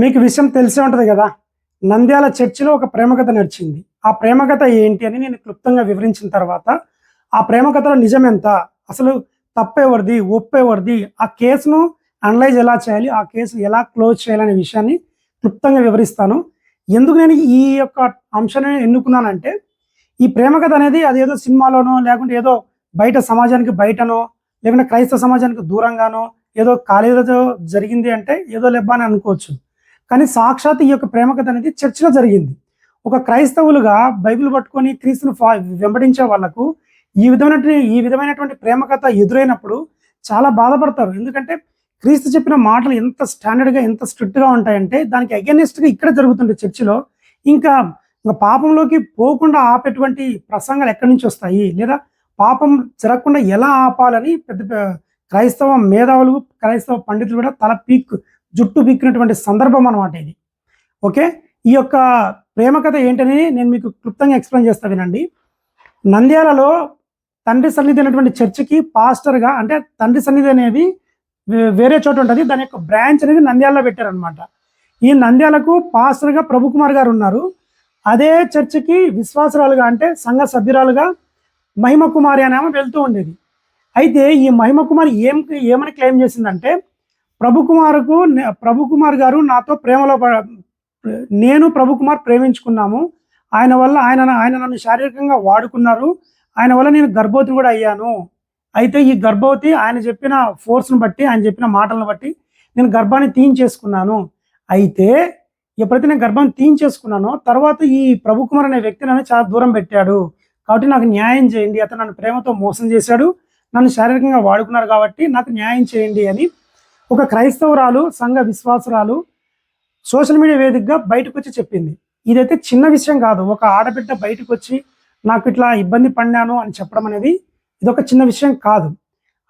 మీకు విషయం తెలిసే ఉంటుంది కదా. నంద్యాల చర్చిలో ఒక ప్రేమ కథ నడిచింది. ఆ ప్రేమ కథ ఏంటి అని నేను క్లుప్తంగా వివరించిన తర్వాత, ఆ ప్రేమ కథలో నిజమెంత? అసలు తప్పెవరిది? ఒప్పెవరిది? ఆ కేస్‌ను అనలైజ్ ఎలా చేయాలి? ఆ కేసు ఎలా క్లోజ్ చేయాలనే విషయాన్ని క్లుప్తంగా వివరిస్తాను. ఎందుకు నేను ఈ యొక్క అంశాన్ని ఎన్నుకున్నానంటే, ఈ ప్రేమ కథ అనేది అదేదో సినిమాలోనో, లేకుంటే ఏదో బయట సమాజానికి బయటనో, లేకుంటే క్రైస్తవ సమాజానికి దూరంగానో, ఏదో కాలేజీలో జరిగింది అంటే ఏదో లెబ్బా అని అనుకోవచ్చు. కానీ సాక్షాత్ ఈ యొక్క ప్రేమ కథ అనేది చర్చిలో జరిగింది. ఒక క్రైస్తవులుగా బైబిల్ పట్టుకొని క్రీస్తును వెంబడించే వాళ్ళకు ఈ విధమైనటువంటి ప్రేమ కథ ఎదురైనప్పుడు చాలా బాధపడతారు. ఎందుకంటే క్రీస్తు చెప్పిన మాటలు ఎంత స్టాండర్డ్‌గా, ఎంత స్ట్రిక్ట్‌గా ఉంటాయంటే దానికి అగైనెస్ట్‌గా ఇక్కడ జరుగుతుంది చర్చిలో. ఇంకా పాపంలోకి పోకుండా ఆపేటువంటి ప్రసంగాలు ఎక్కడి నుంచి వస్తాయి? లేదా పాపం జరగకుండా ఎలా ఆపాలని పెద్ద క్రైస్తవ మేధావులు, క్రైస్తవ పండితులు కూడా జుట్టు పీకినటువంటి సందర్భం అనమాట ఇది. ఓకే. ఈ యొక్క ప్రేమ కథ ఏంటని నేను మీకు క్లుప్తంగా ఎక్స్‌ప్లెయిన్ చేస్తా వినండి. నంద్యాలలో తండ్రి సన్నిధి అనేటువంటి చర్చికి పాస్టర్‌గా, అంటే తండ్రి సన్నిధి అనేది వేరే చోట ఉంటది. దాని యొక్క బ్రాంచ్ అనేది నంద్యాలలో పెట్టారనమాట. ఈ నంద్యాలకు పాస్టర్‌గా ప్రభుకుమార్ గారు ఉన్నారు. అదే చర్చికి విశ్వాసురాలుగా, అంటే సంఘ సభ్యురాలుగా మహిమ కుమారి అనే ఆమె వెళ్తూ ఉండేది. అయితే ఈ మహిమ కుమారి ఏమని క్లెయిమ్ చేసిందంటే, ప్రభుకుమార్ గారు నాతో నేను ప్రభుకుమార్ ప్రేమించుకున్నాము. ఆయన నన్ను శారీరకంగా వాడుకున్నారు. ఆయన వల్ల నేను గర్భవతిని కూడా అయ్యాను. అయితే ఈ గర్భవతి ఆయన చెప్పిన ఫోర్స్‌ని బట్టి, ఆయన చెప్పిన మాటలను బట్టి నేను గర్భాన్ని తీయించేసుకున్నాను. అయితే ఎప్పుడైతే నేను గర్భాన్ని తీయించేసుకున్నానో తర్వాత ఈ ప్రభుకుమార్ అనే వ్యక్తి నన్ను చాలా దూరం పెట్టాడు. కాబట్టి నాకు న్యాయం చేయండి. అతను నన్ను ప్రేమతో మోసం చేశాడు. నన్ను శారీరకంగా వాడుకున్నారు కాబట్టి నాకు న్యాయం చేయండి అని ఒక క్రైస్తవురాలు, సంఘ విశ్వాసురాలు సోషల్ మీడియా వేదికగా బయటకొచ్చి చెప్పింది. ఇదైతే చిన్న విషయం కాదు. ఒక ఆడబిడ్డ బయటకొచ్చి నాకు ఇట్లా ఇబ్బంది పడ్డాను అని చెప్పడం అనేది ఇదొక చిన్న విషయం కాదు.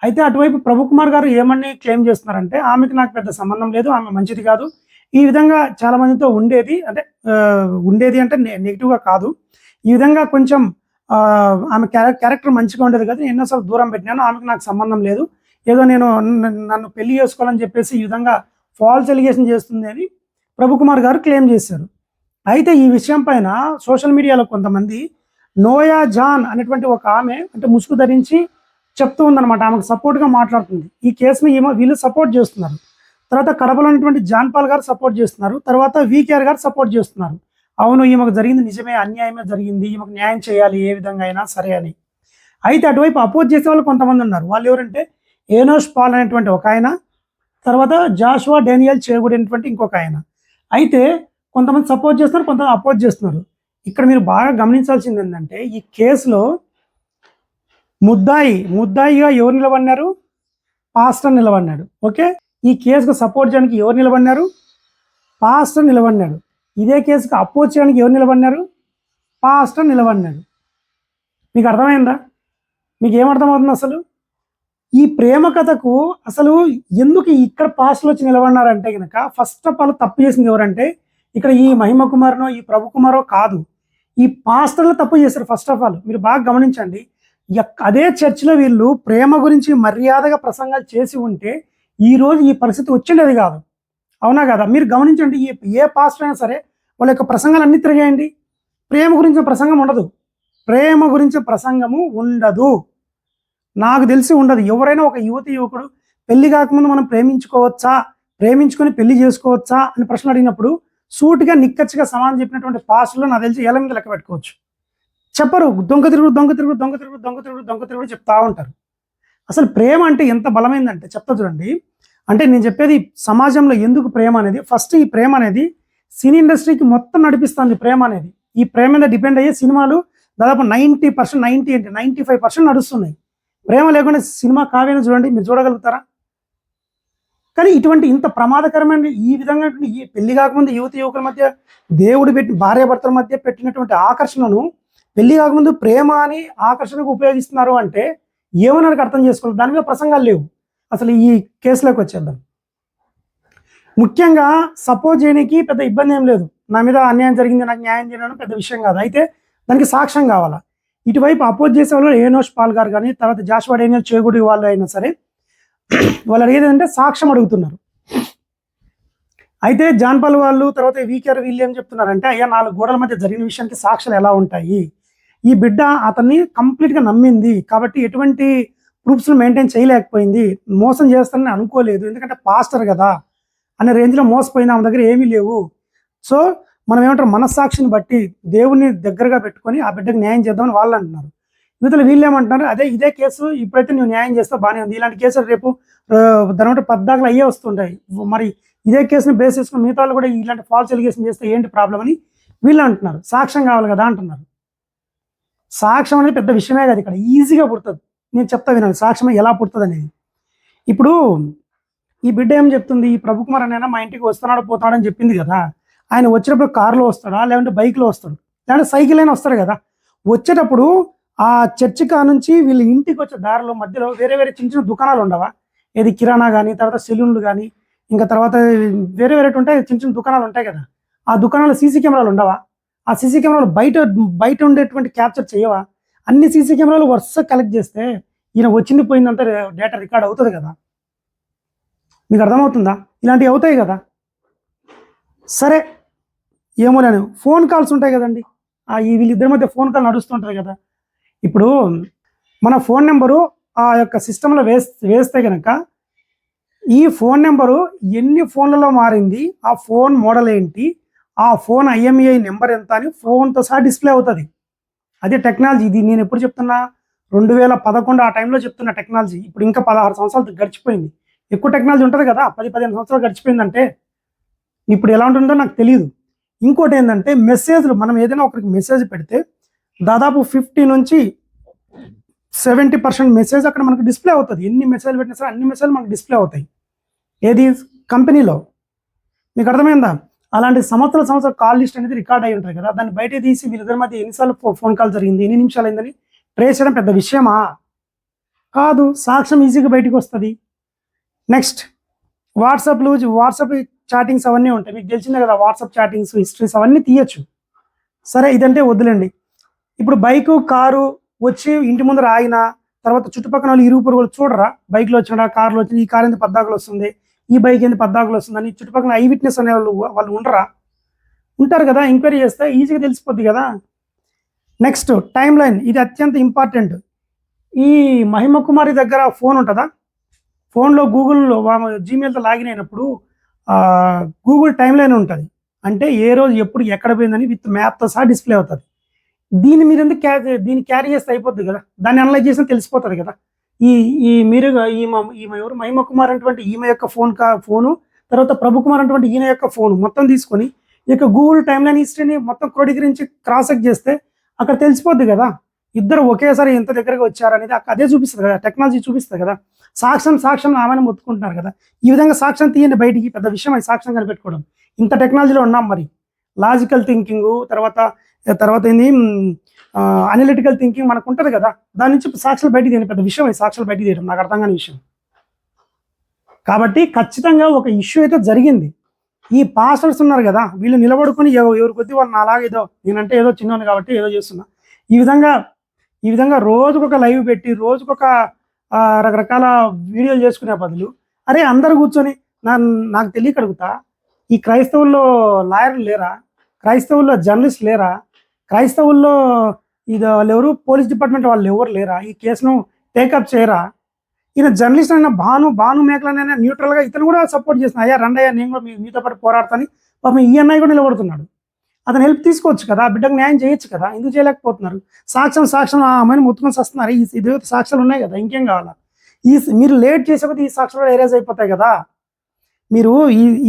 అయితే అటువైపు ప్రభుకుమార్ గారు ఏమని క్లెయిమ్ చేస్తున్నారంటే, ఆమెకి నాకు పెద్ద సంబంధం లేదు, ఆమె మంచిది కాదు. ఈ విధంగా చాలా మందితో ఉండేది అంటే నెగెటివ్‌గా కాదు. ఈ విధంగా కొంచెం ఆమె క్యారెక్టర్ మంచిగా ఉండేది కదా, నేను ఎన్నోసార్లు దూరం పెట్టినాను, ఆమెకి నాకు సంబంధం లేదు, ఏదో నన్ను పెళ్లి చేసుకోవాలని చెప్పేసి ఈ విధంగా ఫాల్స్ ఎలిగేషన్ చేస్తుంది అని ప్రభుకుమార్ గారు క్లెయిమ్ చేశారు. అయితే ఈ విషయం పైన సోషల్ మీడియాలో కొంతమంది నోయా జాన్ అనేటువంటి ఒక ఆమె, అంటే ముసుగు ధరించి చెప్తూ ఉందన్నమాట. ఆమెకు సపోర్ట్గా మాట్లాడుతుంది. ఈ కేసుని వీళ్ళు సపోర్ట్ చేస్తున్నారు. తర్వాత కడపలో ఉన్నటువంటి జాన్ పాల్ గారు సపోర్ట్ చేస్తున్నారు. తర్వాత వీకేఆర్ గారు సపోర్ట్ చేస్తున్నారు. అవును, ఈమెకు జరిగింది నిజమే, అన్యాయమే జరిగింది, ఈమెకు న్యాయం చేయాలి ఏ విధంగా అయినా సరే అని. అయితే అటువైపు అపోజ్ చేసే వాళ్ళు కొంతమంది ఉన్నారు. వాళ్ళు ఎవరంటే ఏనోష్ పాల్ అనేటువంటి ఒక ఆయన, తర్వాత జాషువా డేనియల్ చేగుడి అనేటువంటి ఇంకొక ఆయన. అయితే కొంతమంది సపోర్ట్ చేస్తున్నారు, కొంతమంది అపోజ్ చేస్తున్నారు. ఇక్కడ మీరు బాగా గమనించాల్సింది ఏంటంటే, ఈ కేసులో ముద్దాయిగా ఎవరు నిలబడినారు? పాస్టర్ నిలబడినాడు. ఓకే. ఈ కేసుకు సపోర్ట్ చేయడానికి ఎవరు నిలబడినారు? పాస్టర్ నిలబడినాడు. ఇదే కేసుకు అపోజ్ చేయడానికి ఎవరు నిలబడినారు? పాస్టర్ నిలబడినాడు. మీకు అర్థమైందా? మీకు ఏమర్థమవుతుంది అసలు? ఈ ప్రేమ కథకు అసలు ఎందుకు ఇక్కడ పాస్టర్లు వచ్చి నిలబడినారంటే కనుక, ఫస్ట్ ఆఫ్ ఆల్ తప్పు చేసింది ఎవరంటే, ఇక్కడ ఈ మహిమ కుమార్నో ఈ ప్రభు కుమారో కాదు, ఈ పాస్టర్లు తప్పు చేశారు. ఫస్ట్ ఆఫ్ ఆల్ మీరు బాగా గమనించండి. అదే చర్చిలో వీళ్ళు ప్రేమ గురించి మర్యాదగా ప్రసంగాలు చేసి ఉంటే ఈరోజు ఈ పరిస్థితి వచ్చిండేది కాదు. అవునా కదా? మీరు గమనించండి. ఏ పాస్టర్ అయినా సరే వాళ్ళ యొక్క ప్రసంగాలు అన్నీ తిరిగేయండి, ప్రేమ గురించిన ప్రసంగం ఉండదు. ప్రేమ గురించిన ప్రసంగము ఉండదు. నాకు తెలిసి ఉండదు. ఎవరైనా ఒక యువకుడు పెళ్లి కాకముందు మనం ప్రేమించుకొని పెళ్లి చేసుకోవచ్చా అని ప్రశ్న అడిగినప్పుడు సూటిగా నిక్కచ్చిగా సమాధానం చెప్పినటువంటి పాస్టర్లు నాకు తెలిసి ఏళ్ళ మీద లెక్క పెట్టుకోవచ్చు. చెప్పరు. దొంగ తిరుగుడు చెప్తా ఉంటారు. అసలు ప్రేమ అంటే ఎంత బలమైందంటే చెప్తా చూడండి. అంటే నేను చెప్పేది సమాజంలో ఎందుకు ప్రేమ అనేది, ఫస్ట్ ఈ ప్రేమ అనేది సినీ ఇండస్ట్రీకి మొత్తం నడిపిస్తుంది. ప్రేమ అనేది, ఈ ప్రేమ మీద డిపెండ్ అయ్యే సినిమాలు దాదాపు 95% నడుస్తున్నాయి. ప్రేమ లేకుండా సినిమా కావ్యాన్ని చూడండి, మీరు చూడగలుగుతారా? కానీ ఇంత ప్రమాదకరమైన ఈ విధంగా ఈ పెళ్లి కాకముందు యువకుల మధ్య దేవుడు భార్యాభర్తల మధ్య పెట్టినటువంటి ఆకర్షణను పెళ్లి కాకముందు ప్రేమ అని ఆకర్షణకు ఉపయోగిస్తున్నారు అంటే ఏమన్నానికి అర్థం చేసుకోవాలి. దాని మీద ప్రసంగాలు లేవు. అసలు ఈ కేసులోకి వచ్చేద్దాం. ముఖ్యంగా సపోజ్ చేయడానికి పెద్ద ఇబ్బంది ఏం లేదు. నా మీద అన్యాయం జరిగింది, నాకు న్యాయం చేయడం పెద్ద విషయం కాదు. అయితే దానికి సాక్ష్యం కావాలా. ఇటువైపు అపోజ్ చేసే వాళ్ళు ఏనోష్ పాల్ గారు కానీ, తర్వాత జాషువా డేనియల్ చేగుడి వాళ్ళు అయినా సరే, వాళ్ళు అడిగేది అంటే సాక్ష్యం అడుగుతున్నారు. అయితే జాన్పాల్ వాళ్ళు తర్వాత వీకేఆర్ వీళ్ళు ఏం చెప్తున్నారంటే, అయ్యా 4 గోడల మధ్య జరిగిన విషయానికి సాక్ష్యాలు ఎలా ఉంటాయి? ఈ బిడ్డ అతన్ని కంప్లీట్‌గా నమ్మింది. కాబట్టి ఎటువంటి ప్రూఫ్స్‌ని మెయింటైన్ చేయలేకపోయింది. మోసం చేస్తానని అనుకోలేదు. ఎందుకంటే పాస్టర్ గదా! అనే రేంజ్‌లో మోసపోయింది. ఆమె దగ్గర ఏమీ లేవు. సో, మనం ఏమంటారు మనస్సాక్షిని బట్టి దేవుడిని దగ్గరగా పెట్టుకొని ఆ బిడ్డకి న్యాయం చేద్దామని వాళ్ళు అంటున్నారు. ఇవతల వీళ్ళేమంటున్నారు, ఇదే కేసు ఇప్పుడైతే నువ్వు న్యాయం చేస్తావు బానే ఉంది. ఇలాంటి కేసులు రేపు దాన్నేమంటారు పద్దాకలు అయ్యే వస్తుంటాయి. మరి ఇదే కేసుని బేస్ చేసుకొని మిగతా వాళ్ళు కూడా ఇలాంటి ఫాల్స్ ఎలిగేషన్ చేస్తే ఏంటి ప్రాబ్లం అని వీళ్ళు అంటున్నారు. సాక్ష్యం కావాలి కదా అంటున్నారు. సాక్ష్యం అనేది పెద్ద విషయమే కాదు, ఇక్కడ ఈజీగా పుడుతుంది. నేను చెప్తా వినండి సాక్ష్యం ఎలా పుడుతుంది అనేది. ఇప్పుడు ఈ బిడ్డ ఏం చెప్తుంది, ఈ ప్రభుకుమార్ అనే మా ఇంటికి వస్తున్నాడు పోతాడు అని చెప్పింది కదా. ఆయన వచ్చేటప్పుడు కారులో వస్తాడా, లేదంటే బైక్లో వస్తాడు, లేదంటే సైకిల్ అయినా వస్తాడు కదా. వచ్చేటప్పుడు ఆ చర్చి కా నుంచి వీళ్ళ ఇంటికి వచ్చే దారిలో మధ్యలో వేరే వేరే చిన్న చిన్న దుకాణాలు ఉండవా? ఏది కిరాణా కానీ, తర్వాత సెలూన్లు కానీ, ఇంకా తర్వాత వేరే వేరే ఉంటాయి, చిన్న చిన్న దుకాణాలు ఉంటాయి కదా. ఆ దుకాణాలు సీసీ కెమెరాలు ఉండవా? ఆ సీసీ కెమెరాలు బయట బయట ఉండేటువంటి క్యాప్చర్ చేయవా? అన్ని సీసీ కెమెరాలు వరుస కలెక్ట్ చేస్తే ఈయన వచ్చింది పోయిందంతా డేటా రికార్డ్ అవుతుంది కదా. మీకు అర్థమవుతుందా? ఇలాంటివి అవుతాయి కదా. సరే ఏమో లేని ఫోన్ కాల్స్ ఉంటాయి కదండి. ఈ వీళ్ళిద్దరి మధ్య ఫోన్ కాల్ నడుస్తుంటుంది కదా. ఇప్పుడు మన ఫోన్ నెంబరు ఆ యొక్క సిస్టంలో వేస్తే కనుక ఈ ఫోన్ నెంబరు ఎన్ని ఫోన్లలో మారింది, ఆ ఫోన్ మోడల్ ఏంటి, ఆ ఫోన్ IMEI నెంబర్ ఎంత అని ఫోన్తో సహా డిస్ప్లే అవుతుంది. అదే టెక్నాలజీ. ఇది నేను ఎప్పుడు చెప్తున్నా, 2011 ఆ టైంలో చెప్తున్న టెక్నాలజీ. ఇప్పుడు ఇంకా 16 సంవత్సరాలు గడిచిపోయింది. ఎక్కువ టెక్నాలజీ ఉంటుంది కదా, 10-15 సంవత్సరాలు గడిచిపోయిందంటే ఇప్పుడు ఎలా ఉంటుందో నాకు తెలియదు. ఇంకోటి ఏంటంటే మెసేజ్లు, మనం ఏదైనా ఒకరికి మెసేజ్ పెడితే దాదాపు 50 నుంచి 70% మెసేజ్ అక్కడ మనకు డిస్ప్లే అవుతుంది. ఎన్ని మెసేజ్లు పెట్టినా సరే అన్ని మెసేజ్లు మనకు డిస్ప్లే అవుతాయి. ఏది కంపెనీలో. మీకు అర్థమైందా? అలాంటి సంవత్సరాల కాల్ లిస్ట్ అనేది రికార్డ్ అయి ఉంటుంది కదా. దాన్ని బయట తీసి వీళ్ళిద్దరి మధ్య ఎన్నిసార్లు ఫోన్ కాల్ జరిగింది, ఎన్ని నిమిషాలు అయిందని ట్రేస్ చేయడం పెద్ద విషయమా? కాదు. సాక్ష్యం ఈజీగా బయటకు వస్తుంది. నెక్స్ట్ వాట్సాప్ చాటింగ్స్ అవన్నీ ఉంటాయి. మీకు తెలిసిందే కదా, వాట్సాప్ చాటింగ్స్ హిస్టరీస్ అవన్నీ తీయచ్చు. సరే ఇదంటే వద్దులేండి. ఇప్పుడు బైకు కారు వచ్చి ఇంటి ముందర ఆగిన తర్వాత చుట్టుపక్కల వాళ్ళు ఇరుగు పొరుగులు చూడరా, బైక్లో వచ్చినా కారులో వచ్చిన ఈ కారు ఎందుకు పద్దాకులు వస్తుంది, ఈ బైక్ ఎందుకు పద్దాకులు వస్తుందని చుట్టుపక్కల ఐ విట్నెస్ అనే వాళ్ళు ఉండరా? ఉంటారు కదా. ఎంక్వైరీ చేస్తే ఈజీగా తెలిసిపోద్ది కదా. నెక్స్ట్ టైం లైన్, ఇది అత్యంత ఇంపార్టెంట్. ఈ మహిమ కుమారి దగ్గర ఫోన్ ఉంటుందా? ఫోన్లో గూగుల్లో జీమెయిల్తో లాగిన్ అయినప్పుడు గూగుల్ టైం లైన్ ఉంటుంది. అంటే ఏ రోజు ఎప్పుడు ఎక్కడ పోయిందని విత్ మ్యాప్తో సహా డిస్ప్లే అవుతుంది. దీన్ని మీరు ఎందుకు దీన్ని క్యారీ చేస్తే అయిపోద్ది కదా. దాన్ని అనలైజ్ చేస్తే తెలిసిపోతుంది కదా. ఈ ఈ మీరు ఈమె ఎవరు మహిమ కుమార్ అటువంటి ఈమె యొక్క ఫోను, తర్వాత ప్రభు కుమార్ అటువంటి ఈయన యొక్క ఫోను మొత్తం తీసుకొని ఈ యొక్క గూగుల్ టైమ్ లైన్ హిస్టరీని మొత్తం క్రోడీకరించి క్రాస్ చెక్ చేస్తే అక్కడ తెలిసిపోద్ది కదా. ఇద్దరు ఒకేసారి ఎంత దగ్గరగా వచ్చారనేది అదే చూపిస్తుంది కదా, టెక్నాలజీ చూపిస్తుంది కదా. సాక్ష్యం ఆమెను మొత్తుకుంటున్నారు కదా. ఈ విధంగా సాక్ష్యం తీయండి బయటికి, పెద్ద విషయం అది సాక్ష్యం కనిపెట్టుకోవడం. ఇంత టెక్నాలజీలో ఉన్నాం మరి. లాజికల్ థింకింగ్ తర్వాత ఏంది అనలిటికల్ థింకింగ్ మనకు ఉంటుంది కదా. దాని నుంచి సాక్ష్యాలు బయటికి తీయడం పెద్ద విషయం. సాక్ష్యాలు బయటికి తీయడం నాకు అర్థం కాని విషయం. కాబట్టి ఖచ్చితంగా ఒక ఇష్యూ అయితే జరిగింది. ఈ పాస్టర్స్ ఉన్నారు కదా, వీళ్ళు నిలబడుకొని ఎవరి కొద్ది వాళ్ళు అలాగేదో నేనంటే ఏదో చిన్నోని కాబట్టి ఏదో చేస్తున్నా. ఈ విధంగా రోజుకొక లైవ్ పెట్టి రోజుకొక రకరకాల వీడియోలు చేసుకునే బదులు అరే అందరు కూర్చొని నాకు తెలియక అడుగుతా, ఈ క్రైస్తవుల్లో లాయర్లు లేరా, క్రైస్తవుల్లో జర్నలిస్ట్ లేరా, క్రైస్తవుల్లో వాళ్ళు ఎవరు పోలీస్ డిపార్ట్మెంట్ వాళ్ళు ఎవరు లేరా, ఈ కేసును టేకప్ చేయరా? ఈయన జర్నలిస్ట్ అయినా భాను మేకలనైనా న్యూట్రల్గా ఇతను కూడా సపోర్ట్ చేసిన, అయ్యా రండయ్యా నేను కూడా మీతో పాటు పోరాడతాను. పాపం ఈ అన్నయ్య కూడా నిలబడుతున్నాడు. అతను హెల్ప్ తీసుకోవచ్చు కదా, బిడ్డకు న్యాయం చేయొచ్చు కదా. ఎందుకు చేయలేకపోతున్నారు? సాక్ష్యం ఆ అమ్మాయిని మొత్తుకొని వస్తున్నారు. ఇది సాక్ష్యాలు ఉన్నాయి కదా, ఇంకేం కావాలా? మీరు లేట్ చేసేది ఈ సాక్ష్యాలు ఎరేజ్ అయిపోతాయి కదా. మీరు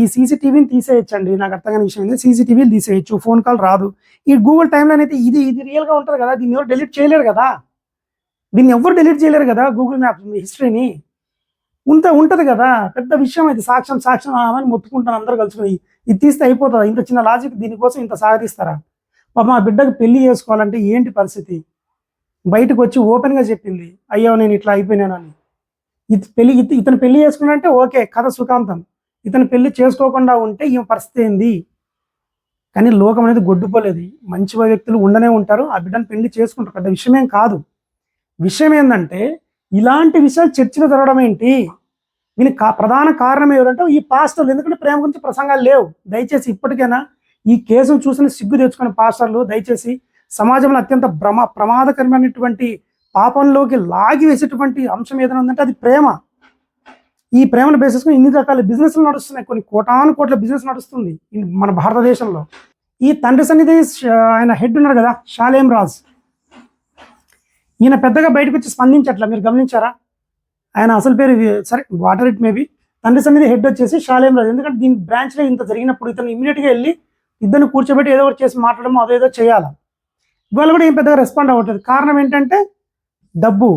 ఈ CCTVని తీసేయచ్చండి. నాకు అర్థం కాని విషయం ఏంటంటే CCTVలు తీసేయచ్చు, ఫోన్ కాల్ రాదు. ఈ గూగుల్ టైంలైన్ అయితే ఇది రియల్గా ఉంటుంది కదా, దీన్ని ఎవరు డిలీట్ చేయలేరు కదా. గూగుల్ మ్యాప్ హిస్టరీని ఉంటుంది కదా. పెద్ద విషయం అయితే సాక్ష్యం అని మొత్తుకుంటాను అందరూ కలుసుకుని. ఇది తీస్తే అయిపోతుంది. ఇంత చిన్న లాజిక్ దీనికోసం ఇంత సాగదీస్తారా? పాప మా బిడ్డకు పెళ్లి చేసుకోవాలంటే ఏంటి పరిస్థితి? బయటకు వచ్చి ఓపెన్గా చెప్పింది, అయ్యో నేను ఇట్లా అయిపోయినానని. ఇతను పెళ్లి చేసుకున్నాడంటే ఓకే, కథ సుఖాంతం. ఇతను పెళ్లి చేసుకోకుండా ఉంటే ఈమె పరిస్థితి ఏంది? కానీ లోకం అనేది గొడ్డుపోలేదు. మంచి వ్యక్తులు ఉండనే ఉంటారు, ఆ బిడ్డను పెళ్లి చేసుకుంటారు. పెద్ద విషయమేం కాదు. విషయం ఏంటంటే ఇలాంటి విషయాలు చర్చలో జరగడం ఏంటి? దీనికి ప్రధాన కారణం ఎవరంటే ఈ పాస్టర్లు. ఎందుకంటే ప్రేమ గురించి ప్రసంగాలు లేవు. దయచేసి ఇప్పటికైనా ఈ కేసును చూసిన సిగ్గు తెచ్చుకునే పాస్టర్లు దయచేసి సమాజంలో అత్యంత ప్రమాదకరమైనటువంటి పాపంలోకి లాగి వేసేటువంటి అంశం ఏదైనా ఉందంటే అది ప్రేమ. ఈ ప్రేమను బేస్ చేసుకుని ఇన్ని రకాల బిజినెస్లు నడుస్తున్నాయి. కొన్ని కోటాను కోట్ల బిజినెస్ నడుస్తుంది మన భారతదేశంలో. ఈ తండ్రి సన్నిధి ఆయన హెడ్ ఉన్నారు కదా, షాలేం రాజ్, ఈయన పెద్దగా బయటకు వచ్చి స్పందించట్లా. మీరు గమనించారా? ఆయన అసలు పేరు సరే వాటర్ ఇట్ మేబీ, తండ్రి సన్నిధి హెడ్ వచ్చేసి షాలేం రాజ్. ఎందుకంటే దీని బ్రాంచ్లో ఇంత జరిగినప్పుడు ఇతను ఇమీడియట్గా వెళ్ళి ఇద్దరిని కూర్చోబెట్టి ఏదో ఒకటి చేసి మాట్లాడడం అదేదో చేయాలి. ఇవాళ కూడా ఏం పెద్దగా రెస్పాండ్ అవ్వట్లేదు. కారణం ఏంటంటే డబ్బు.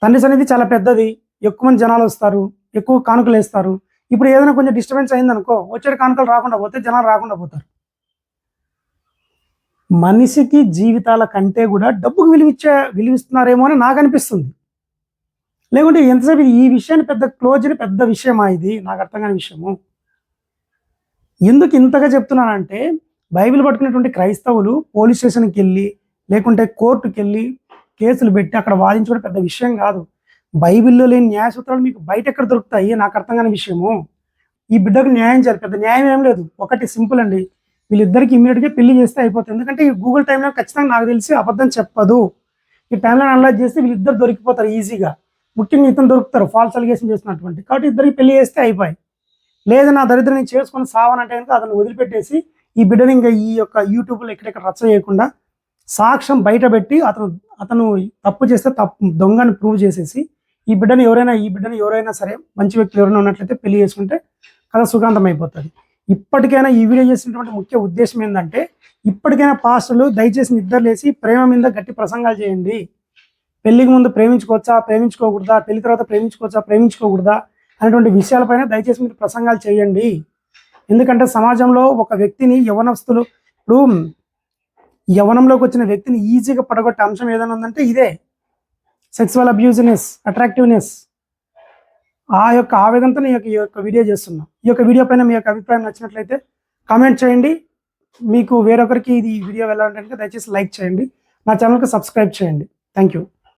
తండ్రి సన్నిధి చాలా పెద్దది, ఎక్కువ మంది జనాలు వస్తారు, ఎక్కువ కానుకలు వేస్తారు. ఇప్పుడు ఏదైనా కొంచెం డిస్టర్బెన్స్ అయిందనుకో, వచ్చే కానుకలు రాకుండా పోతే జనాలు రాకుండా పోతారు. మనిషికి జీవితాల కంటే కూడా డబ్బుకు విలువిస్తున్నారేమో అని నాకు అనిపిస్తుంది. లేకుంటే ఎంతసేపు ఈ విషయాన్ని పెద్ద క్లోజ్ అని పెద్ద విషయమా ఇది? నాకు అర్థం కాని విషయము. ఎందుకు ఇంతగా చెప్తున్నానంటే బైబిల్ పట్టుకునేటువంటి క్రైస్తవులు పోలీస్ స్టేషన్కి వెళ్ళి లేకుంటే కోర్టుకి వెళ్ళి కేసులు పెట్టి అక్కడ వాదించడం పెద్ద విషయం కాదు. బైబిల్లో లేని న్యాయ సూత్రాలు మీకు బయట ఎక్కడ దొరుకుతాయి? నాకు అర్థం కాని విషయము. ఈ బిడ్డకు న్యాయం చేయాలి. పెద్ద న్యాయం ఏం లేదు. ఒకటి సింపుల్ అండి, వీళ్ళిద్దరికి ఇమ్మీడియట్గా పెళ్లి చేస్తే అయిపోతుంది. ఎందుకంటే ఈ గూగుల్ టైంలో ఖచ్చితంగా నాకు తెలిసి అబద్ధం చెప్పదు. ఈ టైంలో అనలైజ్ చేస్తే వీళ్ళిద్దరు దొరికిపోతారు ఈజీగా. ముఖ్యంగా ఇతను దొరుకుతారు ఫాల్స్ అలిగేషన్ చేసినటువంటి. కాబట్టి ఇద్దరికి పెళ్లి చేస్తే అయిపోయి. లేదా నా దరిద్రం నేను చేసుకొని సావనంటే కనుక అతను వదిలిపెట్టేసి ఈ బిడ్డని ఇంకా ఈ యొక్క యూట్యూబ్లో ఎక్కడెక్కడ రచ్చ చేయకుండా సాక్ష్యం బయట పెట్టి అతను తప్పు చేస్తే తప్పు దొంగని ప్రూవ్ చేసేసి ఈ బిడ్డని ఎవరైనా సరే మంచి వ్యక్తులు ఎవరైనా ఉన్నట్లయితే పెళ్లి చేసుకుంటే కథ సుఖాంతం అయిపోతుంది. ఇప్పటికైనా ఈ వీడియో చేసినటువంటి ముఖ్య ఉద్దేశం ఏంటంటే ఇప్పటికైనా పాస్టర్లు దయచేసి నిద్రలేసి ప్రేమ మీద గట్టి ప్రసంగాలు చేయండి. పెళ్లికి ముందు ప్రేమించుకోవచ్చా, ప్రేమించుకోకూడదా, పెళ్లి తర్వాత ప్రేమించుకోవచ్చా, ప్రేమించుకోకూడదా అనేటువంటి విషయాలపైన దయచేసి మీరు ప్రసంగాలు చేయండి. ఎందుకంటే సమాజంలో ఒక వ్యక్తిని ఇప్పుడు యవ్వనంలోకి వచ్చిన వ్యక్తిని ఈజీగా పడగొట్టే అంశం ఏదైనా ఉందంటే ఇదే సెక్సువల్ అబ్యూజినెస్, అట్రాక్టివ్నెస్. ఆ యొక్క ఆవేదనతో ఈ యొక్క వీడియో చేస్తున్నా. ఈ యొక్క వీడియో పైన మీ యొక్క అభిప్రాయం నచ్చినట్లయితే కామెంట్ చేయండి. మీకు వేరొకరికి ఇది వీడియో వెళ్ళాలంటే దయచేసి లైక్ చేయండి. నా ఛానల్కి సబ్స్క్రైబ్ చేయండి. Thank you.